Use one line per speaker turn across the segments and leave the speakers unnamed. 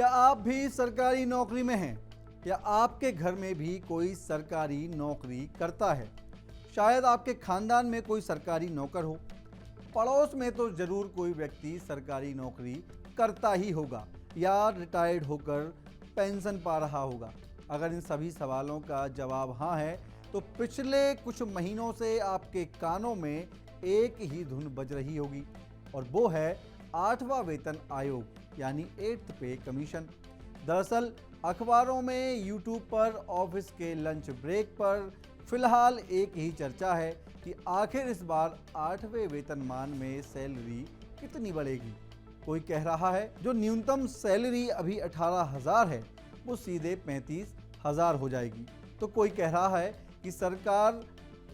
क्या आप भी सरकारी नौकरी में हैं या आपके घर में भी कोई सरकारी नौकरी करता है? शायद आपके खानदान में कोई सरकारी नौकर हो, पड़ोस में तो जरूर कोई व्यक्ति सरकारी नौकरी करता ही होगा या रिटायर्ड होकर पेंशन पा रहा होगा। अगर इन सभी सवालों का जवाब हाँ है तो पिछले कुछ महीनों से आपके कानों में एक ही धुन बज रही होगी और वो है 8वां वेतन आयोग यानी 8th पे कमीशन। दरअसल अखबारों में, यूट्यूब पर, ऑफिस के लंच ब्रेक पर फिलहाल एक ही चर्चा है कि आखिर इस बार 8वें वेतनमान में सैलरी कितनी बढ़ेगी। कोई कह रहा है जो न्यूनतम सैलरी अभी 18,000 है वो सीधे 35,000 हो जाएगी, तो कोई कह रहा है कि सरकार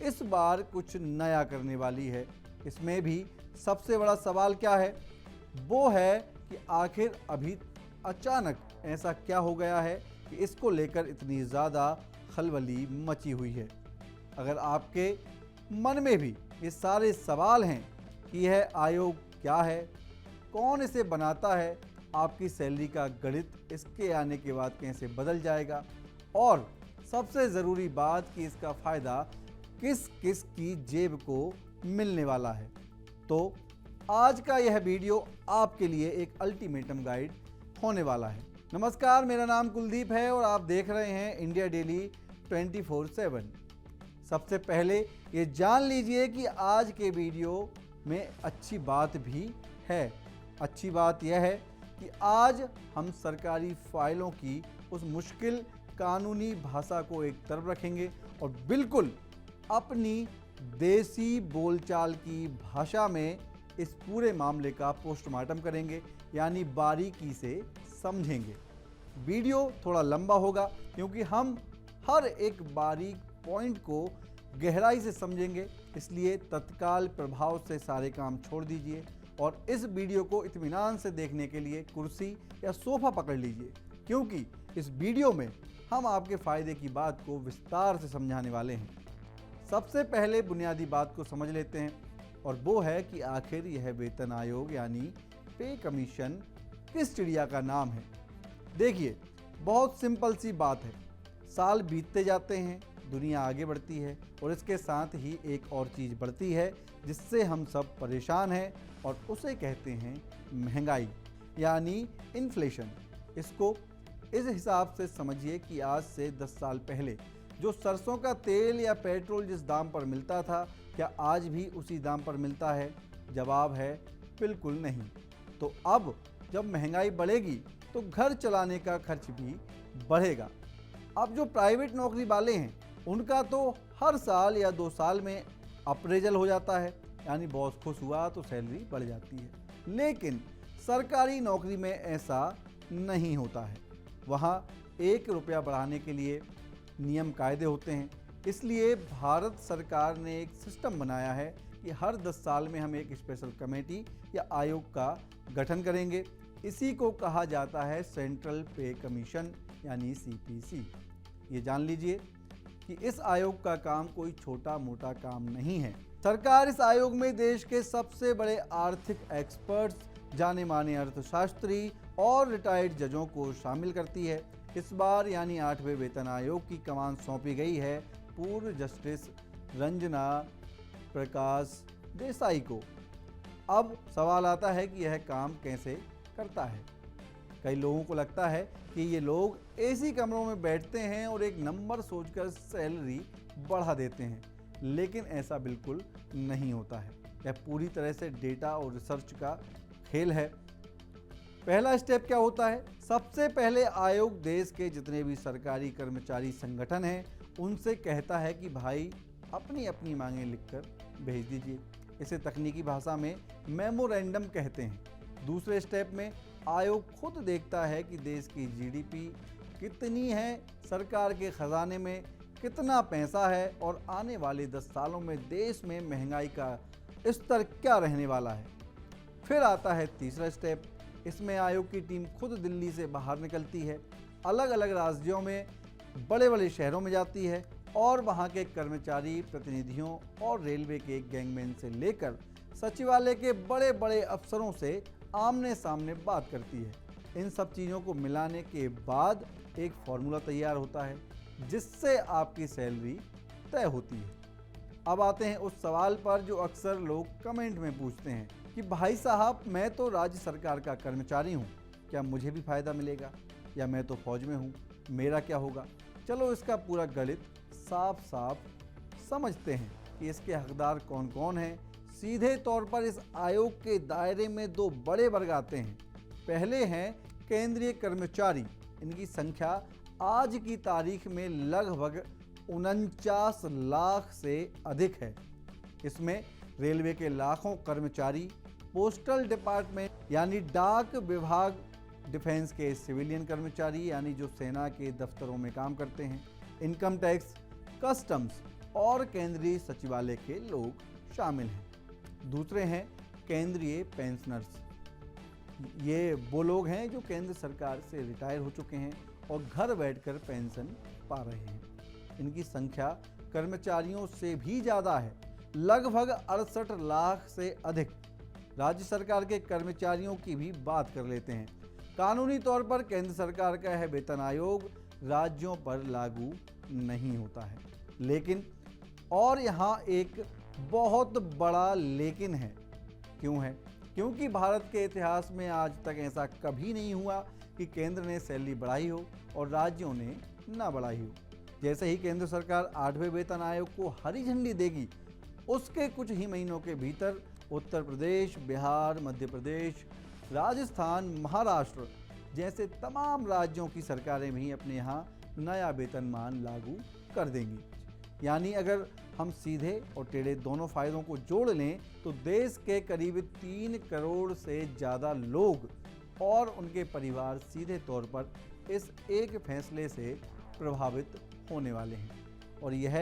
इस बार कुछ नया करने वाली है। इसमें भी सबसे बड़ा सवाल क्या है, वो है कि आखिर अभी अचानक ऐसा क्या हो गया है कि इसको लेकर इतनी ज़्यादा खलबली मची हुई है। अगर आपके मन में भी ये सारे सवाल हैं कि यह आयोग क्या है, कौन इसे बनाता है, आपकी सैलरी का गणित इसके आने के बाद कैसे बदल जाएगा और सबसे ज़रूरी बात कि इसका फ़ायदा किस किस की जेब को मिलने वाला है, तो आज का यह वीडियो आपके लिए एक अल्टीमेटम गाइड होने वाला है। नमस्कार, मेरा नाम कुलदीप है और आप देख रहे हैं इंडिया डेली 24/7। सबसे पहले ये जान लीजिए कि आज के वीडियो में अच्छी बात भी है। अच्छी बात यह है कि आज हम सरकारी फाइलों की उस मुश्किल कानूनी भाषा को एक तरफ रखेंगे और बिल्कुल अपनी देसी बोलचाल की भाषा में इस पूरे मामले का पोस्टमार्टम करेंगे, यानी बारीकी से समझेंगे। वीडियो थोड़ा लंबा होगा क्योंकि हम हर एक बारीक पॉइंट को गहराई से समझेंगे, इसलिए तत्काल प्रभाव से सारे काम छोड़ दीजिए और इस वीडियो को इत्मीनान से देखने के लिए कुर्सी या सोफा पकड़ लीजिए, क्योंकि इस वीडियो में हम आपके फ़ायदे की बात को विस्तार से समझाने वाले हैं। सबसे पहले बुनियादी बात को समझ लेते हैं और वो है कि आखिर यह वेतन आयोग यानी पे कमीशन किस चिड़िया का नाम है। देखिए, बहुत सिंपल सी बात है। साल बीतते जाते हैं, दुनिया आगे बढ़ती है और इसके साथ ही एक और चीज़ बढ़ती है जिससे हम सब परेशान हैं और उसे कहते हैं महंगाई यानी इन्फ्लेशन। इसको इस हिसाब से समझिए कि आज से 10 साल पहले जो सरसों का तेल या पेट्रोल जिस दाम पर मिलता था, क्या आज भी उसी दाम पर मिलता है? जवाब है बिल्कुल नहीं। तो अब जब महंगाई बढ़ेगी तो घर चलाने का खर्च भी बढ़ेगा। अब जो प्राइवेट नौकरी वाले हैं उनका तो हर साल या 2 साल में अप्रेजल हो जाता है, यानी बॉस खुश हुआ तो सैलरी बढ़ जाती है। लेकिन सरकारी नौकरी में ऐसा नहीं होता है। वहाँ 1 रुपया बढ़ाने के लिए नियम कायदे होते हैं। इसलिए भारत सरकार ने एक सिस्टम बनाया है कि हर 10 साल में हम एक स्पेशल कमेटी या आयोग का गठन करेंगे। इसी को कहा जाता है सेंट्रल पे कमीशन यानी CPC। ये जान लीजिए कि इस आयोग का काम कोई छोटा मोटा काम नहीं है। सरकार इस आयोग में देश के सबसे बड़े आर्थिक एक्सपर्ट्स, जाने माने अर्थशास्त्री और रिटायर्ड जजों को शामिल करती है। इस बार यानी 8वें वेतन आयोग की कमान सौंपी गई है पूर्व जस्टिस रंजना प्रकाश देसाई को। अब सवाल आता है कि यह काम कैसे करता है। कई लोगों को लगता है कि ये लोग AC कमरों में बैठते हैं और एक नंबर सोचकर सैलरी बढ़ा देते हैं, लेकिन ऐसा बिल्कुल नहीं होता है। यह पूरी तरह से डेटा और रिसर्च का खेल है। पहला स्टेप क्या होता है? सबसे पहले आयोग देश के जितने भी सरकारी कर्मचारी संगठन हैं उनसे कहता है कि भाई अपनी अपनी मांगें लिखकर भेज दीजिए। इसे तकनीकी भाषा में मेमोरेंडम कहते हैं। दूसरे स्टेप में आयोग खुद देखता है कि देश की GDP कितनी है, सरकार के खजाने में कितना पैसा है और आने वाले 10 सालों में देश में महंगाई का स्तर क्या रहने वाला है। फिर आता है तीसरा स्टेप। इसमें आयोग की टीम खुद दिल्ली से बाहर निकलती है, अलग अलग राज्यों में, बड़े बड़े शहरों में जाती है और वहाँ के कर्मचारी प्रतिनिधियों और रेलवे के गैंगमैन से लेकर सचिवालय के बड़े बड़े अफसरों से आमने सामने बात करती है। इन सब चीज़ों को मिलाने के बाद एक फॉर्मूला तैयार होता है जिससे आपकी सैलरी तय होती है। अब आते हैं उस सवाल पर जो अक्सर लोग कमेंट में पूछते हैं कि भाई साहब, मैं तो राज्य सरकार का कर्मचारी हूँ, क्या मुझे भी फ़ायदा मिलेगा? या मैं तो फौज में हूँ, मेरा क्या होगा? चलो इसका पूरा गणित साफ साफ समझते हैं कि इसके हकदार कौन कौन हैं। सीधे तौर पर इस आयोग के दायरे में दो बड़े वर्ग आते हैं। पहले हैं केंद्रीय कर्मचारी। इनकी संख्या आज की तारीख में लगभग 49 लाख से अधिक है। इसमें रेलवे के लाखों कर्मचारी, पोस्टल डिपार्टमेंट यानी डाक विभाग, डिफेंस के सिविलियन कर्मचारी यानी जो सेना के दफ्तरों में काम करते हैं, इनकम टैक्स, कस्टम्स और केंद्रीय सचिवालय के लोग शामिल हैं। दूसरे हैं केंद्रीय पेंशनर्स। ये वो लोग हैं जो केंद्र सरकार से रिटायर हो चुके हैं और घर बैठकर पेंशन पा रहे हैं। इनकी संख्या कर्मचारियों से भी ज़्यादा है, लगभग 68 लाख से अधिक। राज्य सरकार के कर्मचारियों की भी बात कर लेते हैं। कानूनी तौर पर केंद्र सरकार का यह वेतन आयोग राज्यों पर लागू नहीं होता है, लेकिन और यहाँ एक बहुत बड़ा लेकिन है। क्यों है? क्योंकि भारत के इतिहास में आज तक ऐसा कभी नहीं हुआ कि केंद्र ने सैलरी बढ़ाई हो और राज्यों ने ना बढ़ाई हो। जैसे ही केंद्र सरकार 8वें वेतन आयोग को हरी झंडी देगी, उसके कुछ ही महीनों के भीतर उत्तर प्रदेश, बिहार, मध्य प्रदेश, राजस्थान, महाराष्ट्र जैसे तमाम राज्यों की सरकारें भी अपने यहाँ नया वेतनमान लागू कर देंगी। यानी अगर हम सीधे और टेढ़े दोनों फायदों को जोड़ लें तो देश के करीब 3 करोड़ से ज़्यादा लोग और उनके परिवार सीधे तौर पर इस एक फैसले से प्रभावित होने वाले हैं। और यह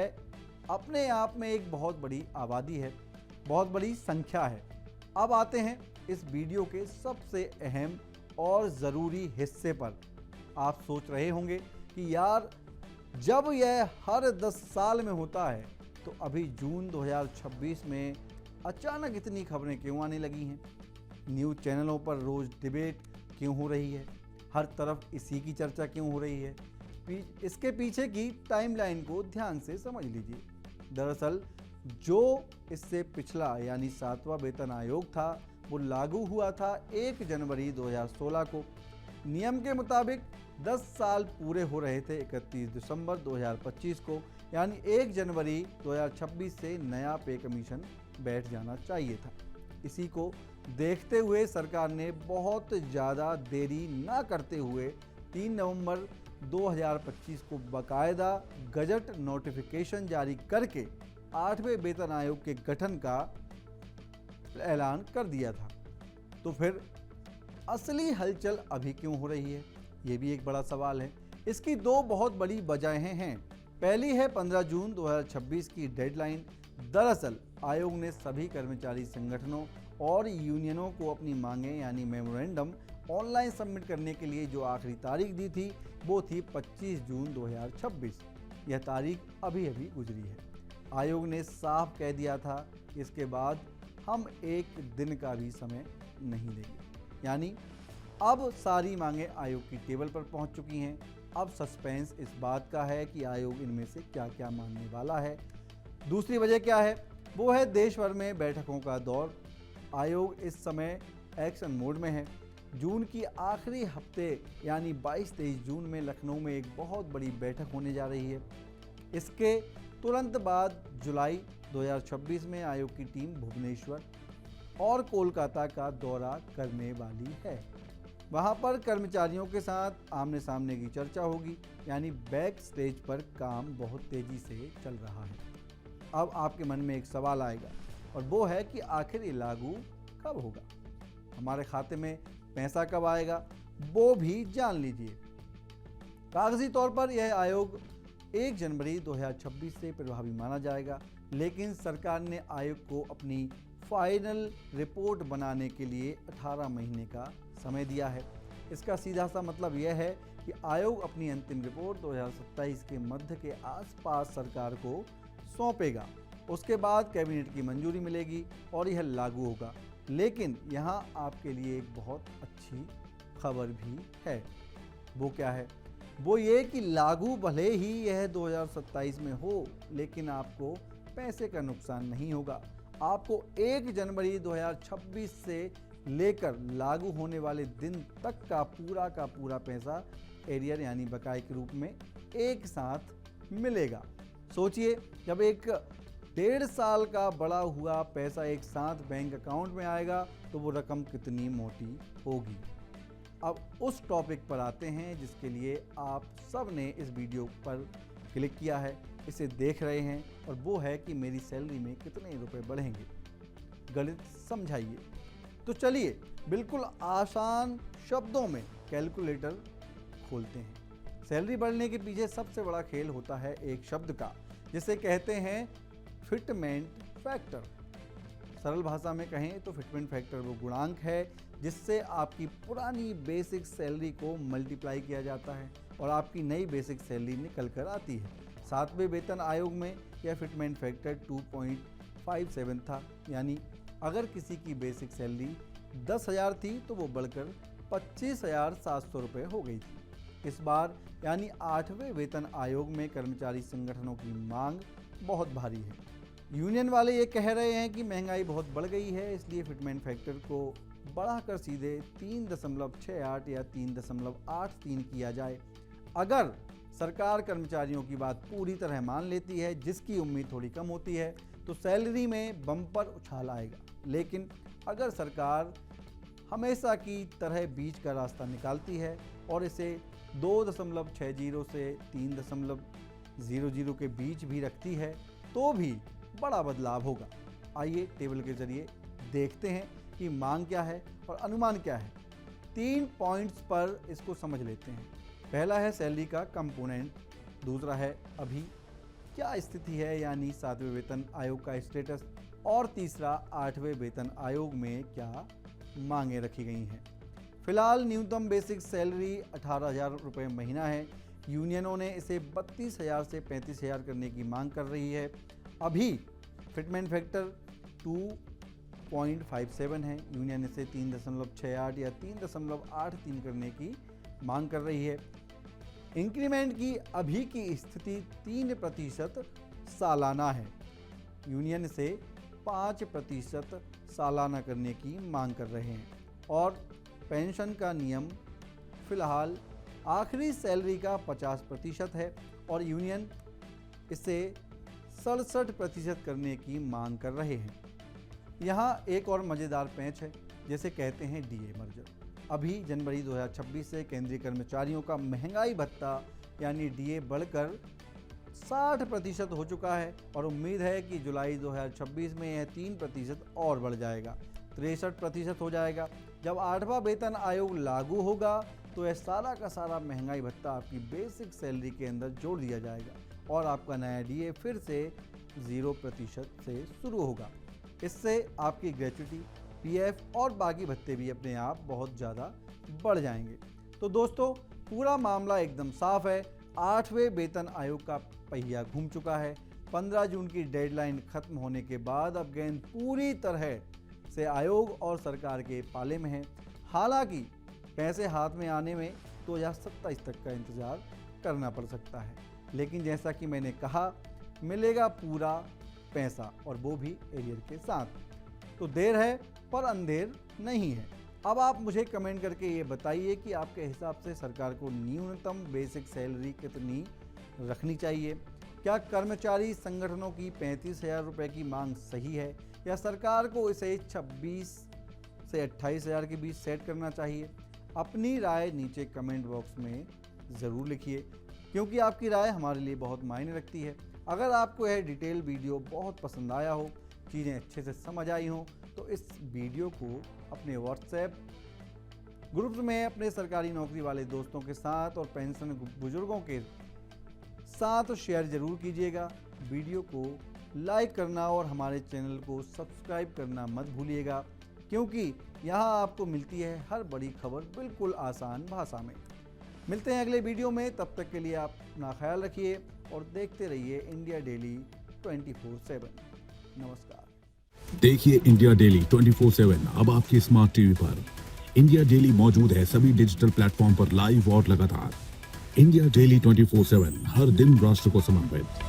अपने आप में एक बहुत बड़ी आबादी है, बहुत बड़ी संख्या है। अब आते हैं इस वीडियो के सबसे अहम और ज़रूरी हिस्से पर। आप सोच रहे होंगे कि यार, जब यह हर 10 साल में होता है तो अभी जून 2026 में अचानक इतनी खबरें क्यों आने लगी हैं? न्यूज़ चैनलों पर रोज़ डिबेट क्यों हो रही है? हर तरफ इसी की चर्चा क्यों हो रही है? इसके पीछे की टाइमलाइन को ध्यान से समझ लीजिए। दरअसल जो इससे पिछला यानी 7वां वेतन आयोग था वो लागू हुआ था 1 जनवरी 2016 को। नियम के मुताबिक 10 साल पूरे हो रहे थे 31 दिसंबर 2025 को, यानी 1 जनवरी 2026 से नया पे कमीशन बैठ जाना चाहिए था। इसी को देखते हुए सरकार ने बहुत ज़्यादा देरी ना करते हुए 3 नवंबर 2025 को बाकायदा गजट नोटिफिकेशन जारी करके 8वें वेतन आयोग के गठन का ऐलान कर दिया था। तो फिर असली हलचल अभी क्यों हो रही है? ये भी एक बड़ा सवाल है। इसकी दो बहुत बड़ी वजहें हैं। पहली है 15 जून 2026 की डेडलाइन। दरअसल आयोग ने सभी कर्मचारी संगठनों और यूनियनों को अपनी मांगें यानी मेमोरेंडम ऑनलाइन सबमिट करने के लिए जो आखिरी तारीख दी थी वो थी 25 जून 2026। यह तारीख अभी अभी गुजरी है। आयोग ने साफ कह दिया था कि इसके बाद हम एक दिन का भी समय नहीं लेंगे। यानी अब सारी मांगें आयोग की टेबल पर पहुंच चुकी हैं। अब सस्पेंस इस बात का है कि आयोग इनमें से क्या क्या मानने वाला है। दूसरी वजह क्या है? वो है देश भर में बैठकों का दौर। आयोग इस समय एक्शन मोड में है। जून की आखिरी हफ्ते यानी 22-23 जून में लखनऊ में एक बहुत बड़ी बैठक होने जा रही है। इसके तुरंत बाद जुलाई 2026 में आयोग की टीम भुवनेश्वर और कोलकाता का दौरा करने वाली है। वहां पर कर्मचारियों के साथ आमने सामने की चर्चा होगी, यानी बैक स्टेज पर काम बहुत तेजी से चल रहा है। अब आपके मन में एक सवाल आएगा और वो है कि आखिर ये लागू कब होगा, हमारे खाते में पैसा कब आएगा, वो भी जान लीजिए। कागजी तौर पर यह आयोग 1 जनवरी 2026 से प्रभावी माना जाएगा, लेकिन सरकार ने आयोग को अपनी फाइनल रिपोर्ट बनाने के लिए 18 महीने का समय दिया है। इसका सीधा सा मतलब यह है कि आयोग अपनी अंतिम रिपोर्ट 2027 के मध्य के आसपास सरकार को सौंपेगा। उसके बाद कैबिनेट की मंजूरी मिलेगी और यह लागू होगा। लेकिन यहाँ आपके लिए एक बहुत अच्छी खबर भी है। वो क्या है? वो ये कि लागू भले ही यह 2027 में हो, लेकिन आपको पैसे का नुकसान नहीं होगा। आपको 1 जनवरी 2026 से लेकर लागू होने वाले दिन तक का पूरा पैसा एरियर यानी बकाये के रूप में एक साथ मिलेगा। सोचिए, जब एक 1.5 साल का बड़ा हुआ पैसा एक साथ बैंक अकाउंट में आएगा तो वो रकम कितनी मोटी होगी। अब उस टॉपिक पर आते हैं जिसके लिए आप सब ने इस वीडियो पर क्लिक किया है, इसे देख रहे हैं, और वो है कि मेरी सैलरी में कितने रुपए बढ़ेंगे। गणित समझाइए। तो चलिए बिल्कुल आसान शब्दों में कैलकुलेटर खोलते हैं। सैलरी बढ़ने के पीछे सबसे बड़ा खेल होता है एक शब्द का, जिसे कहते हैं फिटमेंट फैक्टर। सरल भाषा में कहें तो फिटमेंट फैक्टर वो गुणांक है जिससे आपकी पुरानी बेसिक सैलरी को मल्टीप्लाई किया जाता है और आपकी नई बेसिक सैलरी निकल कर आती है। 7वें वेतन आयोग में यह फिटमेंट फैक्टर 2.57 था, यानी अगर किसी की बेसिक सैलरी 10,000 थी तो वो बढ़कर 25,700 रुपये हो गई थी। इस बार यानी 8वें वेतन आयोग में कर्मचारी संगठनों की मांग बहुत भारी है। यूनियन वाले ये कह रहे हैं कि महंगाई बहुत बढ़ गई है, इसलिए फिटमेंट फैक्टर को बढ़ाकर सीधे 3.68 या 3.83 किया जाए। अगर सरकार कर्मचारियों की बात पूरी तरह मान लेती है, जिसकी उम्मीद थोड़ी कम होती है, तो सैलरी में बम्पर उछाल आएगा। लेकिन अगर सरकार हमेशा की तरह बीच का रास्ता निकालती है और इसे 2.60 से 3.00 के बीच भी रखती है तो भी बड़ा बदलाव होगा। आइए टेबल के जरिए देखते हैं कि मांग क्या है और अनुमान क्या है। 3 पॉइंट्स पर इसको समझ लेते हैं। पहला है सैलरी का कंपोनेंट, दूसरा है अभी क्या स्थिति है यानी 7वें वेतन आयोग का स्टेटस, और तीसरा 8वें वेतन आयोग में क्या मांगें रखी गई हैं। फिलहाल न्यूनतम बेसिक सैलरी 18,000 रुपये महीना है। यूनियनों ने इसे 32,000 से 35,000 करने की मांग कर रही है। अभी फिटमेंट फैक्टर 2.57 है, यूनियन इसे 3.68 या 3.83 करने की मांग कर रही है। इंक्रीमेंट की अभी की स्थिति 3% सालाना है, यूनियन से 5% सालाना करने की मांग कर रहे हैं। और पेंशन का नियम फिलहाल आखिरी सैलरी का 50% है और यूनियन इसे 67% करने की मांग कर रहे हैं। यहाँ एक और मज़ेदार पैंच है जिसे कहते हैं डीए मर्जर। अभी जनवरी 2026 से केंद्रीय कर्मचारियों का महंगाई भत्ता यानी डीए बढ़कर 60% हो चुका है और उम्मीद है कि जुलाई 2026 में यह 3% और बढ़ जाएगा, 63% हो जाएगा। जब 8वां वेतन आयोग लागू होगा तो यह सारा का सारा महंगाई भत्ता आपकी बेसिक सैलरी के अंदर जोड़ दिया जाएगा और आपका नया डीए फिर से 0% से शुरू होगा। इससे आपकी ग्रेच्युटी, पीएफ और बाकी भत्ते भी अपने आप बहुत ज़्यादा बढ़ जाएंगे। तो दोस्तों पूरा मामला एकदम साफ है। 8वें वेतन आयोग का पहिया घूम चुका है। 15 जून की डेडलाइन खत्म होने के बाद अब गेंद पूरी तरह से आयोग और सरकार के पाले में है। हालांकि पैसे हाथ में आने में 2027 तक का इंतज़ार करना पड़ सकता है, लेकिन जैसा कि मैंने कहा मिलेगा पूरा पैसा और वो भी एरियर के साथ। तो देर है पर अंधेर नहीं है। अब आप मुझे कमेंट करके ये बताइए कि आपके हिसाब से सरकार को न्यूनतम बेसिक सैलरी कितनी रखनी चाहिए। क्या कर्मचारी संगठनों की 35,000 रुपये की मांग सही है या सरकार को इसे 26 से 28,000 के बीच सेट करना चाहिए? अपनी राय नीचे कमेंट बॉक्स में ज़रूर लिखिए, क्योंकि आपकी राय हमारे लिए बहुत मायने रखती है। अगर आपको यह डिटेल वीडियो बहुत पसंद आया हो, चीज़ें अच्छे से समझ आई हों, तो इस वीडियो को अपने व्हाट्सएप ग्रुप्स में अपने सरकारी नौकरी वाले दोस्तों के साथ और पेंशन बुजुर्गों के साथ शेयर ज़रूर कीजिएगा। वीडियो को लाइक करना और हमारे चैनल को सब्सक्राइब करना मत भूलिएगा, क्योंकि यहाँ आपको मिलती है हर बड़ी खबर बिल्कुल आसान भाषा में। मिलते हैं अगले वीडियो में, तब तक के लिए आप अपना ख्याल रखिए और देखते रहिए इंडिया डेली 24/7। नमस्कार।
देखिए इंडिया डेली 24/7 अब आपकी स्मार्ट टीवी पर। इंडिया डेली मौजूद है सभी डिजिटल प्लेटफॉर्म पर लाइव और लगातार। इंडिया डेली 24/7, हर दिन राष्ट्र को समर्पित।